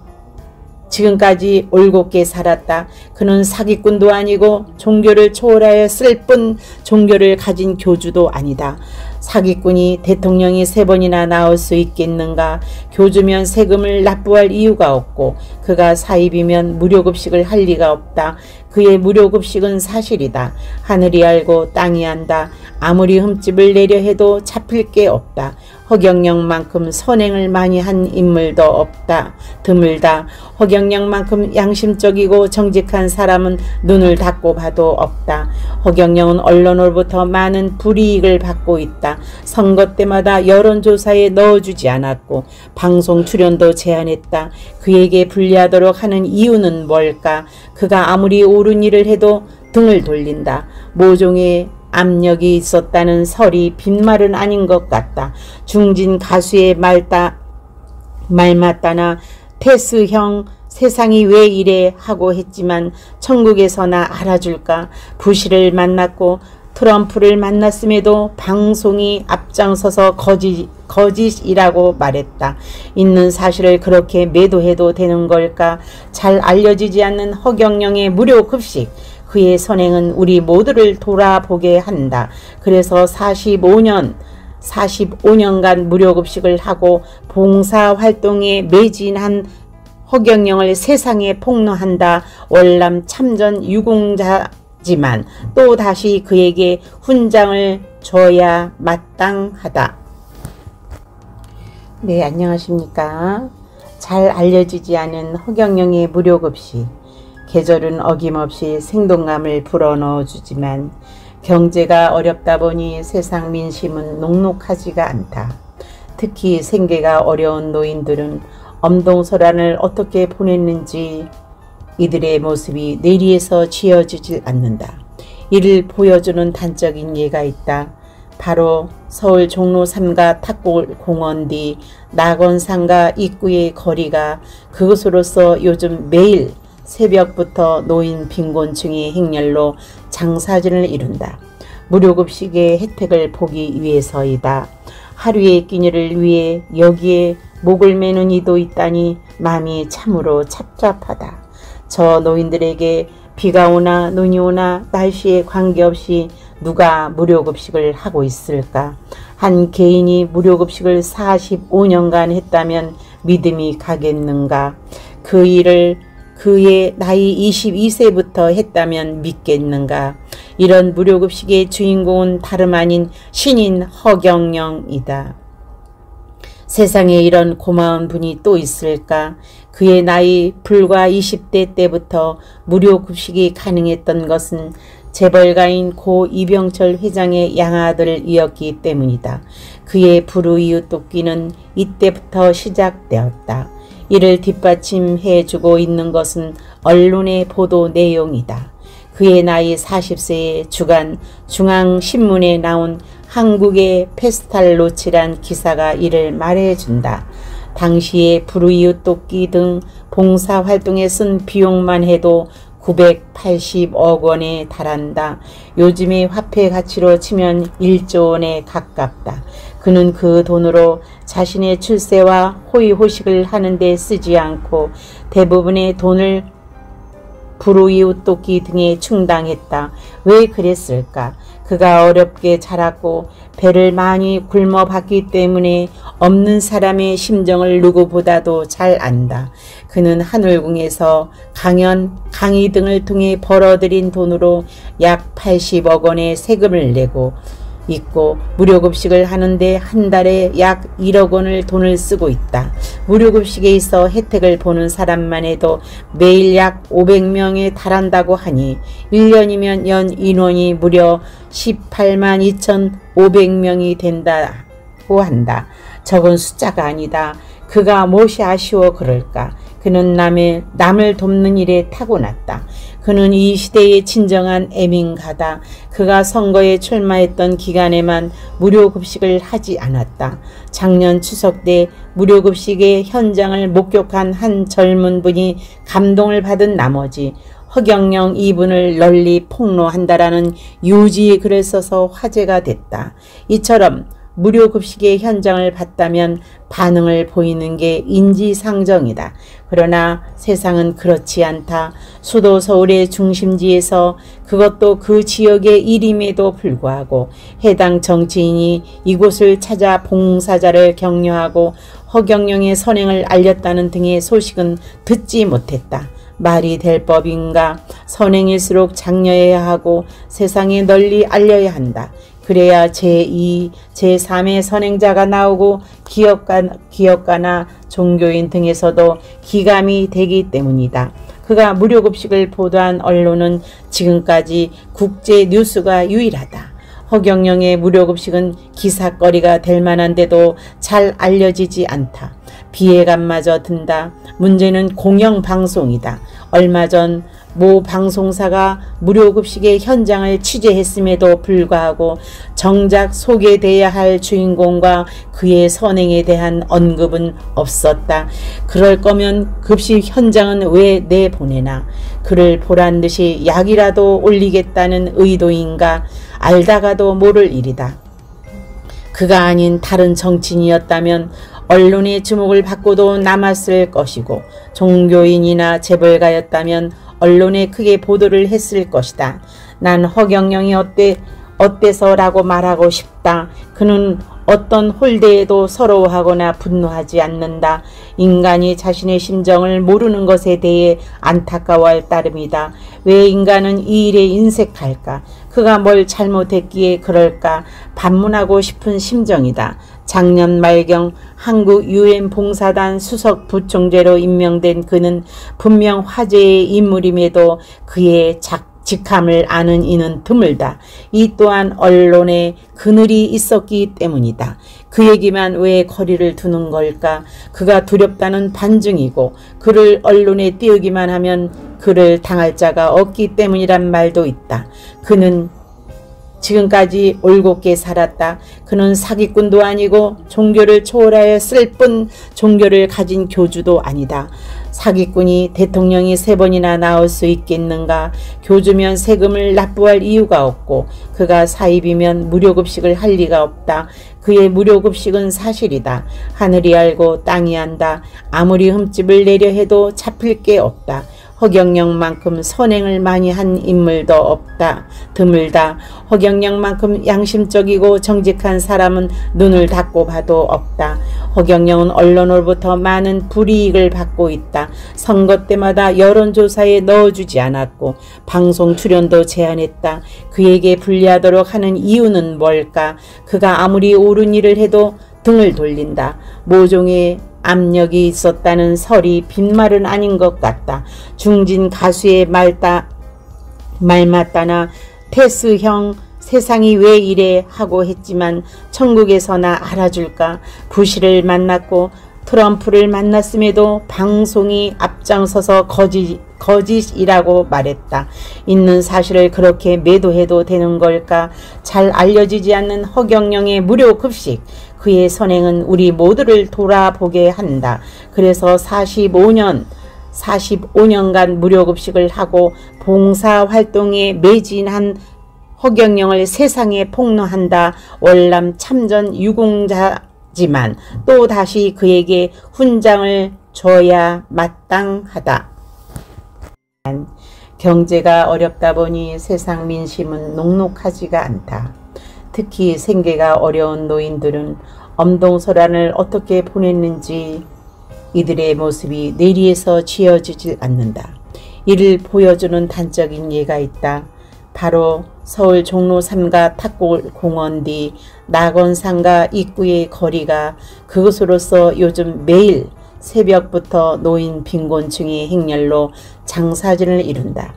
지금까지 올곧게 살았다. 그는 사기꾼도 아니고 종교를 초월하였을 뿐 종교를 가진 교주도 아니다. 사기꾼이 대통령이 3번이나 나올 수 있겠는가? 교주면 세금을 납부할 이유가 없고 그가 사입이면 무료급식을 할 리가 없다. 그의 무료급식은 사실이다. 하늘이 알고 땅이 안다. 아무리 흠집을 내려 해도 잡힐 게 없다. 허경영만큼 선행을 많이 한 인물도 없다. 드물다. 허경영만큼 양심적이고 정직한 사람은 눈을 닫고 봐도 없다. 허경영은 언론으로부터 많은 불이익을 받고 있다. 선거 때마다 여론조사에 넣어주지 않았고 방송 출연도 제한했다. 그에게 불리하도록 하는 이유는 뭘까? 그가 아무리 옳은 일을 해도 등을 돌린다. 모종의 압력이 있었다는 설이 빈말은 아닌 것 같다. 중진 가수의 말 맞다나 테스형 세상이 왜 이래 하고 했지만 천국에서나 알아줄까? 부시를 만났고 트럼프를 만났음에도 방송이 앞장서서 거짓이라고 말했다. 있는 사실을 그렇게 매도해도 되는 걸까? 잘 알려지지 않는 허경영의 무료 급식. 그의 선행은 우리 모두를 돌아보게 한다. 그래서 45년간 무료급식을 하고 봉사활동에 매진한 허경영을 세상에 폭로한다. 월남 참전 유공자지만 또다시 그에게 훈장을 줘야 마땅하다. 네, 안녕하십니까. 잘 알려지지 않은 허경영의 무료급식. 계절은 어김없이 생동감을 불어넣어 주지만 경제가 어렵다 보니 세상 민심은 녹록하지가 않다. 특히 생계가 어려운 노인들은 엄동설안을 어떻게 보냈는지 이들의 모습이 뇌리에서 지어지지 않는다. 이를 보여주는 단적인 예가 있다. 바로 서울 종로 3가 탁골공원 뒤 낙원상가 입구의 거리가 그것으로서 요즘 매일 새벽부터 노인 빈곤층의 행렬로 장사진을 이룬다. 무료급식의 혜택을 보기 위해서이다. 하루의 끼니를 위해 여기에 목을 매는 이도 있다니 마음이 참으로 찹찹하다. 저 노인들에게 비가 오나 눈이 오나 날씨에 관계없이 누가 무료급식을 하고 있을까? 한 개인이 무료급식을 45년간 했다면 믿음이 가겠는가? 그 일을 그의 나이 22세부터 했다면 믿겠는가? 이런 무료급식의 주인공은 다름 아닌 신인 허경영이다. 세상에 이런 고마운 분이 또 있을까? 그의 나이 불과 20대 때부터 무료급식이 가능했던 것은 재벌가인 고 이병철 회장의 양아들이었기 때문이다. 그의 불우이웃 돕기는 이때부터 시작되었다. 이를 뒷받침해주고 있는 것은 언론의 보도 내용이다. 그의 나이 40세에 주간 중앙신문에 나온 한국의 페스탈로치란 기사가 이를 말해준다. 당시에 불우이웃 돕기 등 봉사활동에 쓴 비용만 해도 980억 원에 달한다. 요즘의 화폐 가치로 치면 1조 원에 가깝다. 그는 그 돈으로 자신의 출세와 호의호식을 하는 데 쓰지 않고 대부분의 돈을 불우이웃 돕기 등에 충당했다. 왜 그랬을까? 그가 어렵게 자랐고 배를 많이 굶어봤기 때문에 없는 사람의 심정을 누구보다도 잘 안다. 그는 하늘궁에서 강연, 강의 등을 통해 벌어들인 돈으로 약 80억 원의 세금을 내고 있고 무료급식을 하는데 한 달에 약 1억 원을 돈을 쓰고 있다. 무료급식에 있어 혜택을 보는 사람만 해도 매일 약 500명에 달한다고 하니 1년이면 연 인원이 무려 18만 2,500명이 된다고 한다. 적은 숫자가 아니다. 그가 무엇이 아쉬워 그럴까? 그는 남을 돕는 일에 타고났다. 그는 이 시대의 진정한 애민가다. 그가 선거에 출마했던 기간에만 무료급식을 하지 않았다. 작년 추석 때 무료급식의 현장을 목격한 한 젊은 분이 감동을 받은 나머지 허경영 이분을 널리 폭로한다라는 유지의 글을 써서 화제가 됐다. 이처럼 무료급식의 현장을 봤다면 반응을 보이는 게 인지상정이다. 그러나 세상은 그렇지 않다. 수도 서울의 중심지에서 그것도 그 지역의 일임에도 불구하고 해당 정치인이 이곳을 찾아 봉사자를 격려하고 허경영의 선행을 알렸다는 등의 소식은 듣지 못했다. 말이 될 법인가? 선행일수록 장려해야 하고 세상에 널리 알려야 한다. 그래야 제2, 제3의 선행자가 나오고 기업가나 종교인 등에서도 기감이 되기 때문이다. 그가 무료급식을 보도한 언론은 지금까지 국제 뉴스가 유일하다. 허경영의 무료급식은 기사거리가 될 만한데도 잘 알려지지 않다. 비애감마저 든다. 문제는 공영방송이다. 얼마 전 모 방송사가 무료급식의 현장을 취재했음에도 불구하고 정작 소개돼야 할 주인공과 그의 선행에 대한 언급은 없었다. 그럴 거면 급식 현장은 왜 내보내나? 그를 보란 듯이 약이라도 올리겠다는 의도인가? 알다가도 모를 일이다. 그가 아닌 다른 정치인이었다면 언론의 주목을 받고도 남았을 것이고, 종교인이나 재벌가였다면 언론에 크게 보도를 했을 것이다. 난 허경영이 어때서라고 말하고 싶다. 그는 어떤 홀대에도 서러워하거나 분노하지 않는다. 인간이 자신의 심정을 모르는 것에 대해 안타까워할 따름이다. 왜 인간은 이 일에 인색할까? 그가 뭘 잘못했기에 그럴까? 반문하고 싶은 심정이다. 작년 말경 한국 UN 봉사단 수석 부총재로 임명된 그는 분명 화제의 인물임에도 그의 직함을 아는 이는 드물다. 이 또한 언론에 그늘이 있었기 때문이다. 그 얘기만 왜 거리를 두는 걸까? 그가 두렵다는 반증이고, 그를 언론에 띄우기만 하면 그를 당할 자가 없기 때문이란 말도 있다. 그는 지금까지 올곧게 살았다. 그는 사기꾼도 아니고 종교를 초월하여 쓸 뿐 종교를 가진 교주도 아니다. 사기꾼이 대통령이 3번이나 나올 수 있겠는가? 교주면 세금을 납부할 이유가 없고, 그가 사입이면 무료급식을 할 리가 없다. 그의 무료급식은 사실이다. 하늘이 알고 땅이 안다. 아무리 흠집을 내려 해도 잡힐 게 없다. 허경영만큼 선행을 많이 한 인물도 없다. 드물다. 허경영만큼 양심적이고 정직한 사람은 눈을 닫고 봐도 없다. 허경영은 언론으로부터 많은 불이익을 받고 있다. 선거 때마다 여론조사에 넣어주지 않았고 방송 출연도 제한했다. 그에게 불리하도록 하는 이유는 뭘까? 그가 아무리 옳은 일을 해도 등을 돌린다. 모종의 압력이 있었다는 설이 빈말은 아닌 것 같다. 중진 가수의 말 맞다나 테스형 세상이 왜 이래 하고 했지만 천국에서나 알아줄까? 부시를 만났고 트럼프를 만났음에도 방송이 앞장서서 거짓이라고 말했다. 있는 사실을 그렇게 매도해도 되는 걸까? 잘 알려지지 않는 허경영의 무료급식. 그의 선행은 우리 모두를 돌아보게 한다. 그래서 45년간 무료급식을 하고 봉사활동에 매진한 허경영을 세상에 폭로한다. 월남 참전 유공자지만 또다시 그에게 훈장을 줘야 마땅하다. 경제가 어렵다 보니 세상 민심은 녹록하지가 않다. 특히 생계가 어려운 노인들은 엄동설안을 어떻게 보냈는지 이들의 모습이 뇌리에서 지어지질 않는다. 이를 보여주는 단적인 예가 있다. 바로 서울 종로 3가 탁골공원 뒤 낙원상가 입구의 거리가 그것으로서 요즘 매일 새벽부터 노인 빈곤층의 행렬로 장사진을 이룬다.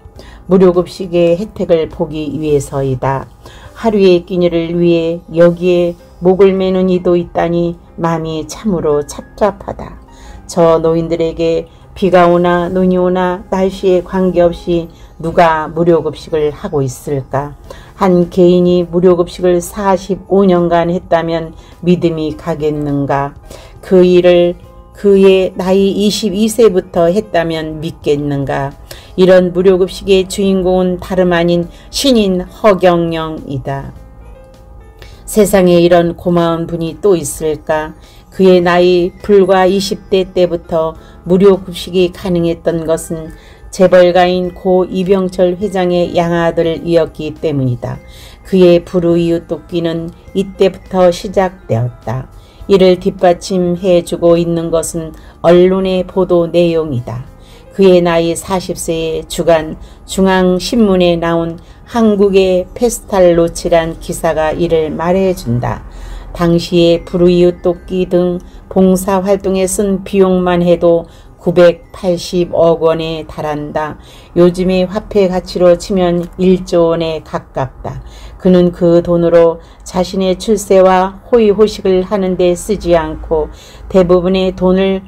무료급식의 혜택을 보기 위해서이다. 하루의 끼니를 위해 여기에 목을 매는 이도 있다니 마음이 참으로 찹찹하다. 저 노인들에게 비가 오나 눈이 오나 날씨에 관계없이 누가 무료급식을 하고 있을까? 한 개인이 무료급식을 45년간 했다면 믿음이 가겠는가? 그 일을 그의 나이 22세부터 했다면 믿겠는가? 이런 무료급식의 주인공은 다름 아닌 신인 허경영이다. 세상에 이런 고마운 분이 또 있을까? 그의 나이 불과 20대 때부터 무료급식이 가능했던 것은 재벌가인 고 이병철 회장의 양아들이었기 때문이다. 그의 불우이웃 돕기는 이때부터 시작되었다. 이를 뒷받침해주고 있는 것은 언론의 보도 내용이다. 그의 나이 40세의 주간 중앙신문에 나온 한국의 페스탈로치란 기사가 이를 말해준다. 당시에 불우이웃 돕기 등 봉사활동에 쓴 비용만 해도 980억 원에 달한다. 요즘의 화폐 가치로 치면 1조 원에 가깝다. 그는 그 돈으로 자신의 출세와 호의호식을 하는 데 쓰지 않고 대부분의 돈을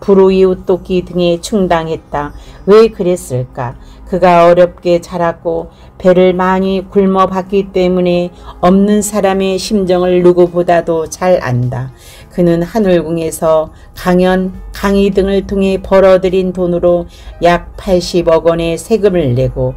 불우이웃 돕기 등에 충당했다. 왜 그랬을까? 그가 어렵게 자랐고 배를 많이 굶어봤기 때문에 없는 사람의 심정을 누구보다도 잘 안다. 그는 하늘궁에서 강연, 강의 등을 통해 벌어들인 돈으로 약 80억 원의 세금을 내고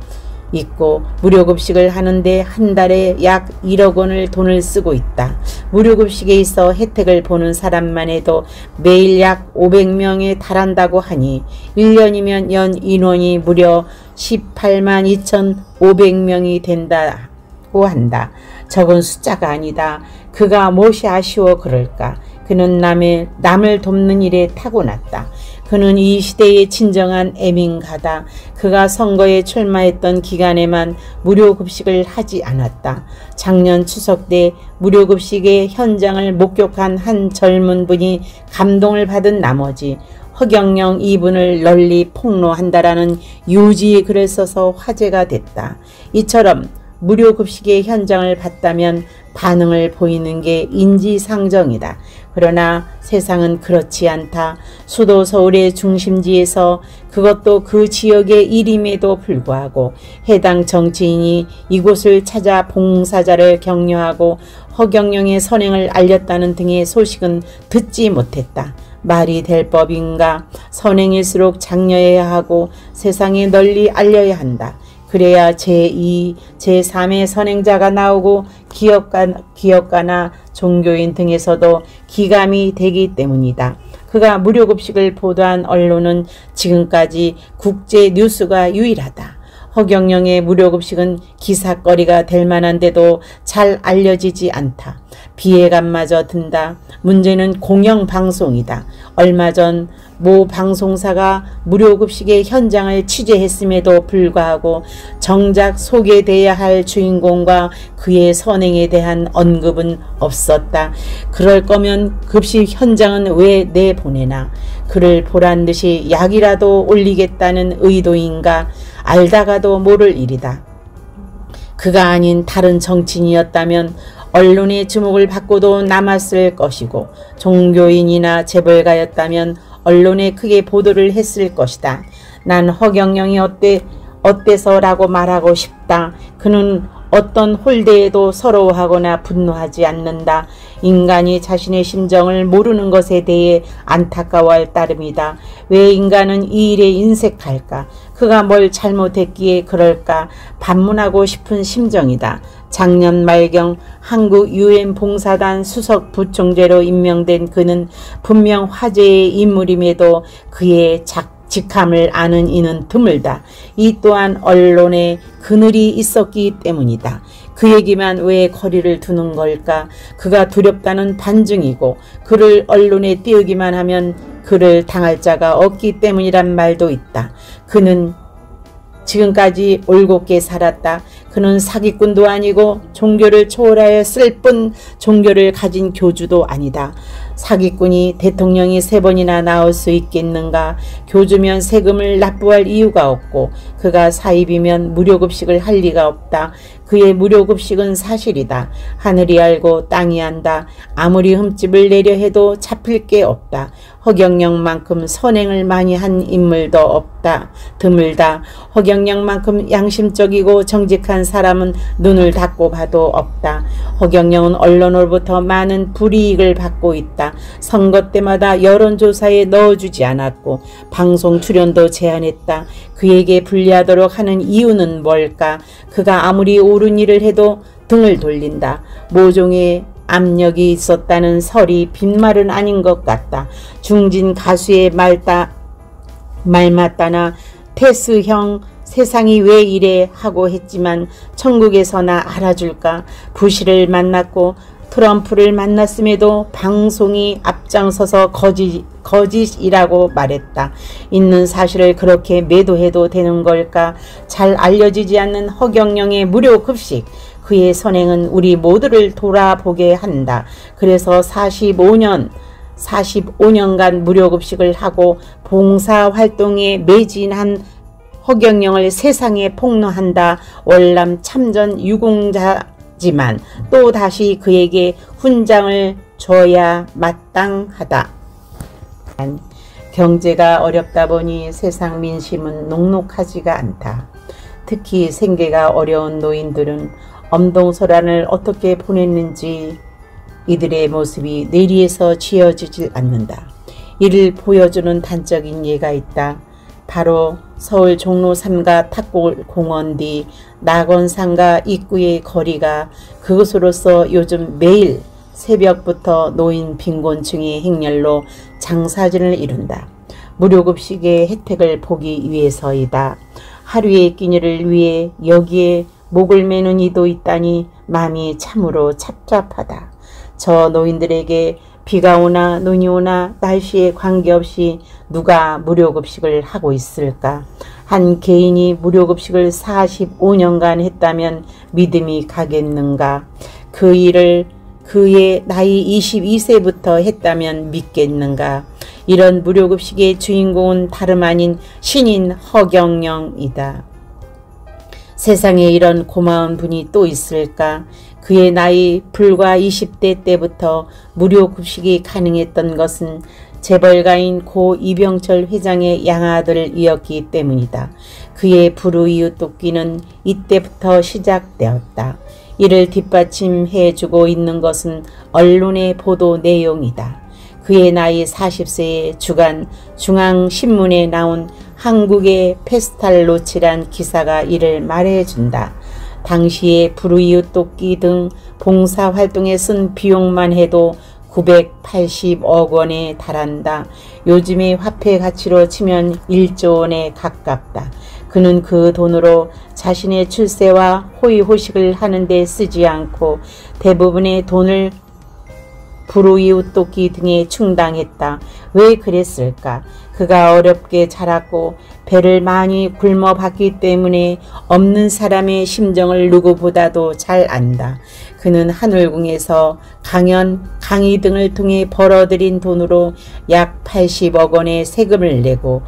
있고 무료급식을 하는데 한 달에 약 1억 원을 돈을 쓰고 있다. 무료급식에 있어 혜택을 보는 사람만 해도 매일 약 500명에 달한다고 하니 1년이면 연 인원이 무려 18만 2,500명이 된다고 한다. 적은 숫자가 아니다. 그가 무엇이 아쉬워 그럴까? 그는 남을 돕는 일에 타고났다. 그는 이 시대의 진정한 애민가다. 그가 선거에 출마했던 기간에만 무료급식을 하지 않았다. 작년 추석 때 무료급식의 현장을 목격한 한 젊은 분이 감동을 받은 나머지 허경영 이분을 널리 폭로한다라는 요지의 글을 써서 화제가 됐다. 이처럼 무료급식의 현장을 봤다면 반응을 보이는 게 인지상정이다. 그러나 세상은 그렇지 않다. 수도 서울의 중심지에서 그것도 그 지역의 일임에도 불구하고 해당 정치인이 이곳을 찾아 봉사자를 격려하고 허경영의 선행을 알렸다는 등의 소식은 듣지 못했다. 말이 될 법인가? 선행일수록 장려해야 하고 세상에 널리 알려야 한다. 그래야 제2, 제3의 선행자가 나오고 기업가나 종교인 등에서도 기감이 되기 때문이다. 그가 무료급식을 보도한 언론은 지금까지 국제 뉴스가 유일하다. 허경영의 무료급식은 기사거리가 될 만한데도 잘 알려지지 않다. 비애감마저 든다. 문제는 공영방송이다. 얼마 전 모 방송사가 무료급식의 현장을 취재했음에도 불구하고 정작 소개돼야 할 주인공과 그의 선행에 대한 언급은 없었다. 그럴 거면 급식 현장은 왜 내보내나? 그를 보란 듯이 약이라도 올리겠다는 의도인가? 알다가도 모를 일이다. 그가 아닌 다른 정치인이었다면 언론의 주목을 받고도 남았을 것이고 종교인이나 재벌가였다면 언론에 크게 보도를 했을 것이다. 난 허경영이 어때서라고 말하고 싶다. 그는 어떤 홀대에도 서러워하거나 분노하지 않는다. 인간이 자신의 심정을 모르는 것에 대해 안타까워할 따름이다. 왜 인간은 이 일에 인색할까? 그가 뭘 잘못했기에 그럴까? 반문하고 싶은 심정이다. 작년 말경 한국 UN 봉사단 수석 부총재로 임명된 그는 분명 화제의 인물임에도 그의 직함을 아는 이는 드물다. 이 또한 언론에 그늘이 있었기 때문이다. 그 얘기만 왜 거리를 두는 걸까? 그가 두렵다는 반증이고 그를 언론에 띄우기만 하면 그를 당할 자가 없기 때문이란 말도 있다. 그는 지금까지 올곧게 살았다. 그는 사기꾼도 아니고 종교를 초월하였을 뿐 종교를 가진 교주도 아니다. 사기꾼이 대통령이 3번이나 나올 수 있겠는가? 교주면 세금을 납부할 이유가 없고 그가 사입이면 무료급식을 할 리가 없다. 그의 무료급식은 사실이다. 하늘이 알고 땅이 안다. 아무리 흠집을 내려 해도 잡힐 게 없다. 허경영만큼 선행을 많이 한 인물도 없다. 드물다. 허경영만큼 양심적이고 정직한 사람은 눈을 닫고 봐도 없다. 허경영은 언론으로부터 많은 불이익을 받고 있다. 선거 때마다 여론조사에 넣어주지 않았고 방송 출연도 제한했다. 그에게 불리하도록 하는 이유는 뭘까? 그가 아무리 옳은 일을 해도 등을 돌린다. 모종의 압력이 있었다는 설이 빈말은 아닌 것 같다. 중진 가수의 말 맞다나 테스형 세상이 왜 이래 하고 했지만 천국에서나 알아줄까? 부시를 만났고 트럼프를 만났음에도 방송이 앞장서서 거짓이라고 말했다. 있는 사실을 그렇게 매도해도 되는 걸까? 잘 알려지지 않는 허경영의 무료급식. 그의 선행은 우리 모두를 돌아보게 한다. 그래서 45년간 무료급식을 하고 봉사활동에 매진한 허경영을 세상에 폭로한다. 월남 참전 유공자지만 또 다시 그에게 훈장을 줘야 마땅하다. 경제가 어렵다 보니 세상 민심은 녹록하지가 않다. 특히 생계가 어려운 노인들은 엄동설안을 어떻게 보냈는지 이들의 모습이 뇌리에서 지어지질 않는다. 이를 보여주는 단적인 예가 있다. 바로 서울 종로 3가 탁골공원 뒤 낙원상가 입구의 거리가 그것으로서 요즘 매일 새벽부터 노인 빈곤층의 행렬로 장사진을 이룬다. 무료급식의 혜택을 보기 위해서이다. 하루의 끼니를 위해 여기에 목을 매는 이도 있다니 마음이 참으로 찹찹하다. 저 노인들에게 비가 오나 눈이 오나 날씨에 관계없이 누가 무료급식을 하고 있을까? 한 개인이 무료급식을 45년간 했다면 믿음이 가겠는가? 그 일을 그의 나이 22세부터 했다면 믿겠는가? 이런 무료급식의 주인공은 다름 아닌 신인 허경영이다. 세상에 이런 고마운 분이 또 있을까? 그의 나이 불과 20대 때부터 무료급식이 가능했던 것은 재벌가인 고 이병철 회장의 양아들이었기 때문이다. 그의 불우이웃 돕기는 이때부터 시작되었다. 이를 뒷받침해주고 있는 것은 언론의 보도 내용이다. 그의 나이 40세에 주간 중앙신문에 나온 한국의 페스탈로치란 기사가 이를 말해준다. 당시에 불우이웃 돕기 등 봉사활동에 쓴 비용만 해도 980억 원에 달한다. 요즘의 화폐 가치로 치면 1조 원에 가깝다. 그는 그 돈으로 자신의 출세와 호의호식을 하는 데 쓰지 않고 대부분의 돈을 불우이웃 돕기 등에 충당했다. 왜 그랬을까? 그가 어렵게 자랐고 배를 많이 굶어봤기 때문에 없는 사람의 심정을 누구보다도 잘 안다. 그는 하늘궁에서 강연, 강의 등을 통해 벌어들인 돈으로 약 80억 원의 세금을 내고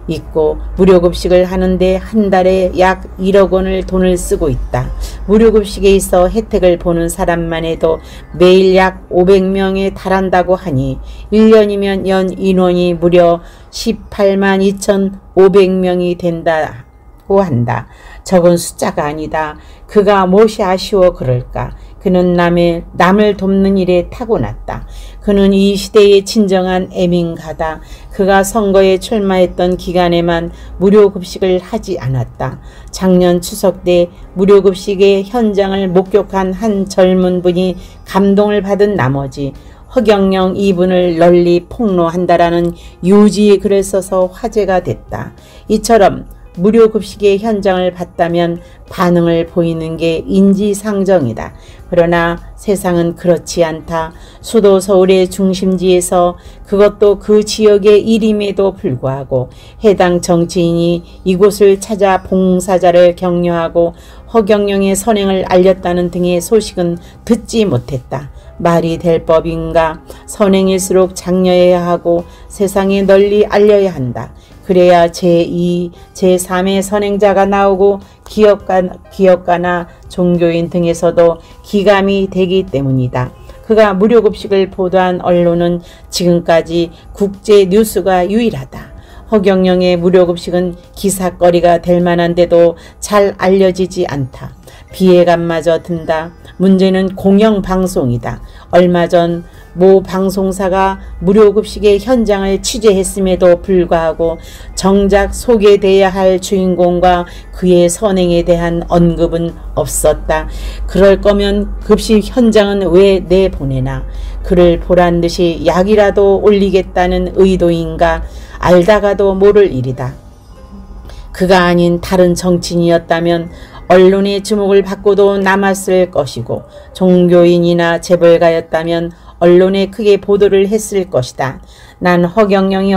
있고 무료급식을 하는데 한 달에 약 1억 원을 돈을 쓰고 있다. 무료급식에 있어 혜택을 보는 사람만 해도 매일 약 500명에 달한다고 하니 1년이면 연 인원이 무려 18만 2,500명이 된다고 한다. 적은 숫자가 아니다. 그가 무엇이 아쉬워 그럴까? 그는 남을 돕는 일에 타고났다. 그는 이 시대의 진정한 애민가다. 그가 선거에 출마했던 기간에만 무료급식을 하지 않았다. 작년 추석 때 무료급식의 현장을 목격한 한 젊은 분이 감동을 받은 나머지 허경영 이분을 널리 폭로한다라는 유지의 글을 써서 화제가 됐다. 이처럼 무료급식의 현장을 봤다면 반응을 보이는 게 인지상정이다. 그러나 세상은 그렇지 않다. 수도 서울의 중심지에서 그것도 그 지역의 일임에도 불구하고 해당 정치인이 이곳을 찾아 봉사자를 격려하고 허경영의 선행을 알렸다는 등의 소식은 듣지 못했다. 말이 될 법인가? 선행일수록 장려해야 하고 세상에 널리 알려야 한다. 그래야 제2, 제3의 선행자가 나오고 기업가나 종교인 등에서도 기감이 되기 때문이다. 그가 무료급식을 보도한 언론은 지금까지 국제 뉴스가 유일하다. 허경영의 무료급식은 기사거리가 될 만한데도 잘 알려지지 않다. 비애감마저 든다. 문제는 공영방송이다. 얼마 전 모 방송사가 무료급식의 현장을 취재했음에도 불구하고 정작 소개돼야 할 주인공과 그의 선행에 대한 언급은 없었다. 그럴 거면 급식 현장은 왜 내보내나? 그를 보란 듯이 약이라도 올리겠다는 의도인가? 알다가도 모를 일이다. 그가 아닌 다른 정치인이었다면 언론의 주목을 받고도 남았을 것이고 종교인이나 재벌가였다면 언론에 크게 보도를 했을 것이다. 난 허경영이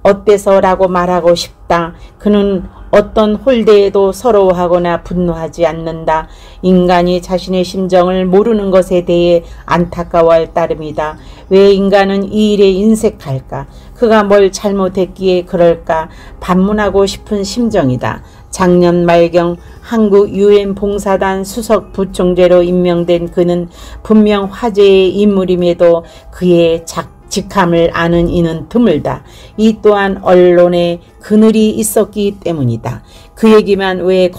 어때서라고 말하고 싶다. 그는 어떤 홀대에도 서러워하거나 분노하지 않는다. 인간이 자신의 심정을 모르는 것에 대해 안타까워할 따름이다. 왜 인간은 이 일에 인색할까? 그가 뭘 잘못했기에 그럴까? 반문하고 싶은 심정이다. 작년 말경 한국 UN 봉사단 수석 부총재로 임명된 그는 분명 화제의 인물임에도 그의 직함을 아는 이는 드물다. 이 또한 언론에 그늘이 있었기 때문이다. 그 얘기만 왜